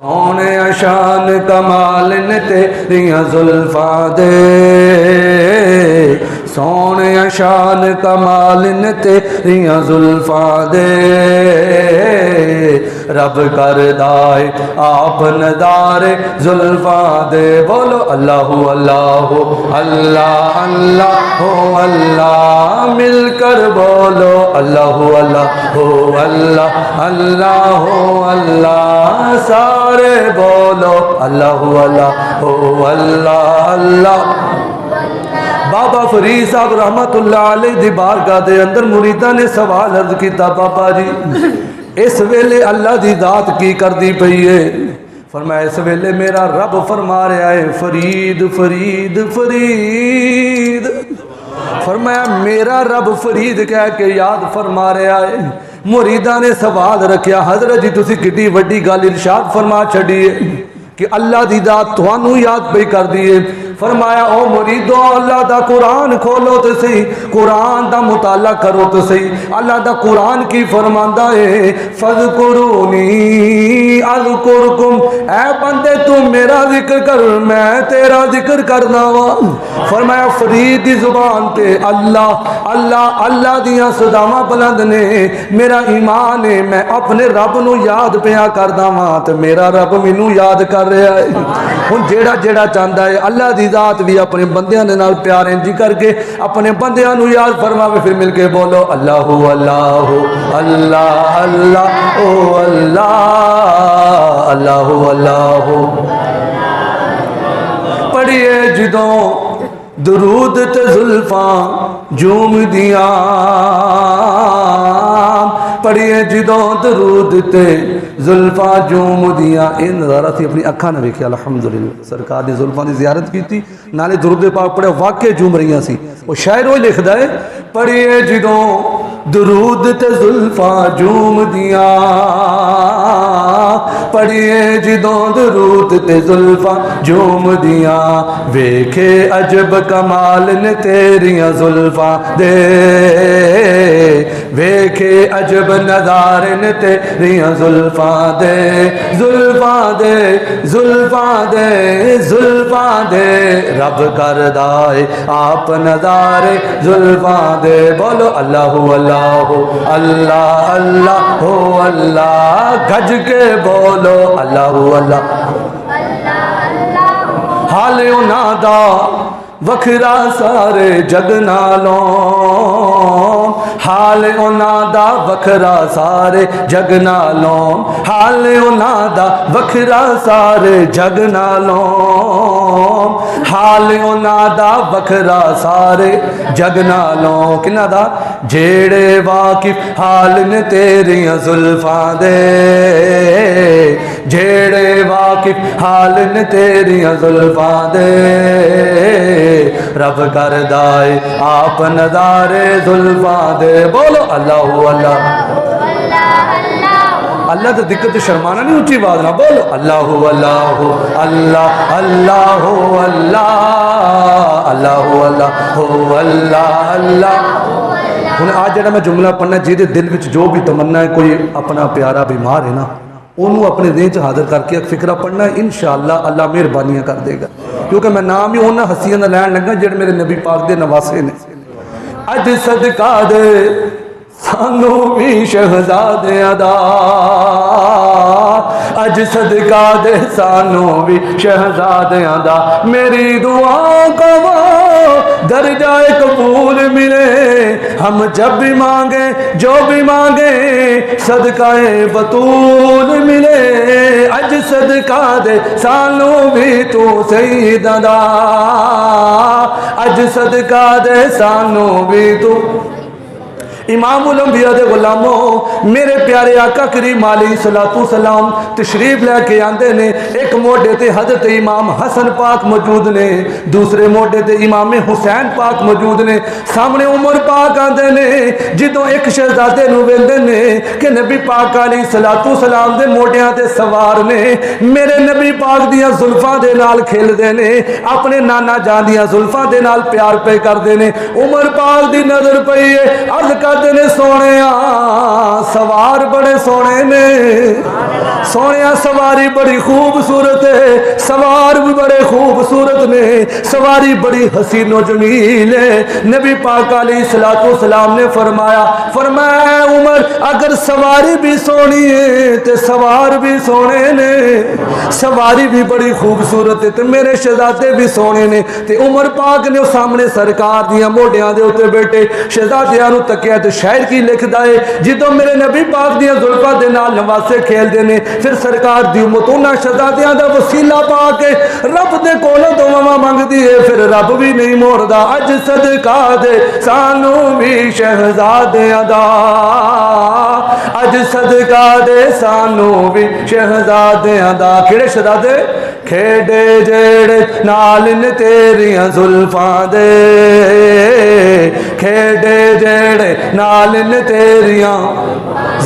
सोने शान कमाल ने तेरियां जुल्फां दे, सोने शान कमाल ने तेरियां जुल्फां दे। रब करदाए आप नदारे जुल्फां दे। बोलो अल्लाह अल्लाह अल्लाह अल्लाह हो अल्लाह, मिलकर बोलो अल्लाह अल्लाह हो अल्लाह अल्लाह हो अल्लाह, सारे बोलो अल्लाह अल्लाह हो अल्लाह अल्लाह। बाबा फरीद साहब रहमतुल्लाह अलैह दी बारगाह दे अंदर मुरीदा ने सवाल अर्ज किया, बाबा जी इस वेले अल्लाह दी दात की करदी पई है? फरमाया इस वेले मेरा रब फरमा रहा है फरीद फरीद फरीद। फरमाया मेरा रब फरीद कह के याद फरमा रहा है। मुरीदा ने सवाल रखा, हजरत जी तुसी कितनी वड्डी गल इरशाद फरमा छड़ी है कि अल्लाह दी दात तुहानू याद पे कर दी है। फरमाया ओ मुरीदो अल्लाह दा कुरान खोलो तो सही, कुरान दा मुताला करो तो सही। अल्लाह दा कुरान की फरमांदा है फज़कुरूनी अज़कुरकुम, ऐ बंदे तू मेरा जिक्र कर मैं तेरा जिक्र करना वा। फरमाया फरीद दी जुबान ते अल्लाह अल्लाह अल्लाह दियां सदावां बुलंद ने, मेरा ईमान है मैं अपने रब नू याद पिया करदा वां ते मेरा रब मैनू याद कर रहा है। हुण जेड़ा जेड़ा चाहता है अल्लाह दी जात भी अपने बंदियां दे नाल प्यार इंजी करके अपने बंदियां नू याद फरमावे। फिर मिलके बोलो अल्लाह अल्लाह अल्लाह अल्लाह ओ अल्लाह अल्लाह अल्लाह। पढ़िए जिदों दुरूद ते जुल्फां झूम दिया, पढ़िए जिदों दुरूद ते जुल्फां झूम दिया। ये नज़ारा थी अपनी अखा ने वेख्या। अल्हम्दुलिल्लाह सरकार दी जुल्फां दी ज़ियारत की थी, नाले दुरूद पाक पढ़े, वाकई झूम रही सी। वो शायर वो लिखदा है पढ़िए जिदों दुरूद ते जुल्फां झूम दिया, पढ़िए जिदों दुरूद ते जुल्फां झूम दिया। वेखे अजब कमाल ने तेरियां जुल्फां दे, वेखे अजब नज़ारे ने तेरियां जुल्फां दे, जुल्फां दे जुल्फां दे जुल्फां दे। रब करदाए आप नज़ारे जुल्फां दे। बोलो अल्लाह अल्लाह अल्लाह अल्लाह हो अल्लाह, गज के बोलो अल्लाह अल्लाह। हाल उन्हां दा वखरा सारे जग नालों, हाल उन्हां दा वखरा सारे जग नालों, हाल उन्हां दा वखरा सारे जग नालों, हाल उन्हां दा वखरा सारे जग नालों। किन्ना दा? जेड़े वाकिफ हाल ने तेरियां जुल्फां दे, जेड़े वाकिफ हाल ने तेरियां जुल्फां दे। रब करदाए आप नज़ारे जुल्फां दे। बोलो अल्लाह अल्लाह अल्लाह तो दिक्कत शर्माना नहीं, ऊंची आवाज ना बोलो अल्लाह अल्लाह अल्लाह अल्लाह अल्लाह अल्लाह अल्लाह अल्लाह अल्लाह। हुण आज जड़ा मैं जुमला पढ़ना, जिहदे दिल विच जो भी तमन्ना है, कोई अपना प्यारा बीमार है ना, उन्होंने अपने देह च हाजिर करके एक फिक्रा पढ़ना, इंशाअल्लाह अल्लाह मेहरबानियां कर देगा। क्योंकि मैं नाम ही उन्होंने हस्तियों का लैन लगा जेड़े मेरे नबी पाक दे नवासे ने। अज सदका दे सानू भी शहजादियां दा, अज सदका दे सानू भी शहजादियां दा। मेरी दुआ कवा दर्जाए कबूल मिले, हम जब भी मांगे जो भी मांगे सदकाए बतूल मिले। अज सदका दे सानू भी तू सईदा दा, अज सदका दे सानू भी तू। इमामुल अंबिया दे गुलामों, मेरे प्यारे आका करीम अलैहिस्सलातु सलाम तशरीफ लैके आंदे ने। एक मोढे ते हजरत इमाम हसन पाक मौजूद ने, दूसरे मोढे ते इमाम हुसैन पाक मौजूद ने, सामने उमर पाक आंदे ने। जिदों एक शहजादे नूं वेंदे ने कि नबी पाक अलैहिस्सलातु सलाम दे मोढियां ते सवार ने, मेरे नबी पाक दियां जुल्फां दे नाल खेलदे ने, अपने नाना जान दियां जुल्फां दे नाल प्यार पे करदे ने। उमर पाक दी नजर पई है, अर्ज कर फरमाते ने सोने सवार बड़े सोने ने, सोने सवारी बड़ी खूबसूरत है, सवार भी बड़े खूबसूरत ने, सवारी बड़ी हसीनो जमील है। नबी पाक अलैहिस्सलाम ने फरमाया उमर अगर सवारी भी सोनी है तो सवार भी सोने ने, सवारी भी बड़ी खूबसूरत है तो मेरे शहजादे भी सोने ने। ते उमर पाक ने सामने सरकार दिया मोढियां दे उत्ते बैठे शहजादियां नूं तकिया ते शायर की लिखदा है जिदों मेरे नबी पाक दियां जुल्फां दे नाल नवासे खेलदे ने फिर सरकार दी उम्मत उन्हां शहजादियां दा वसीला पा के रब दे कोलों दुआवां मंगदी है, फिर रब भी नहीं मोड़दा। अज सदका दे सानू भी शहजादियां दा, अज सदका दे सानू भी शहजादियां दा। किहड़े शहजादे? खेडे जेड़े नाल ने तेरियां जुल्फां दे, खेडे जेड़े नाल ने तेरियां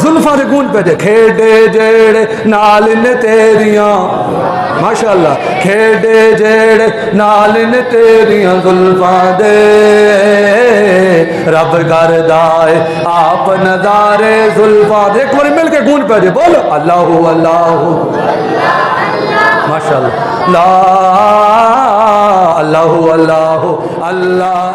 जुल्फां दे गूंज पे, खेडे जेड़े नाल ने तेरियां माशाअल्लाह, खेडे जेड़े नाल ने तेरियां जुल्फां दे, रब करदा है आप नज़ारे जुल्फां दे। एक बार मिल के गूंज पे बोलो अल्लाहु अल्लाहु माशाअल्लाह, ला अल्लाहु अल्लाहु अल्लाह।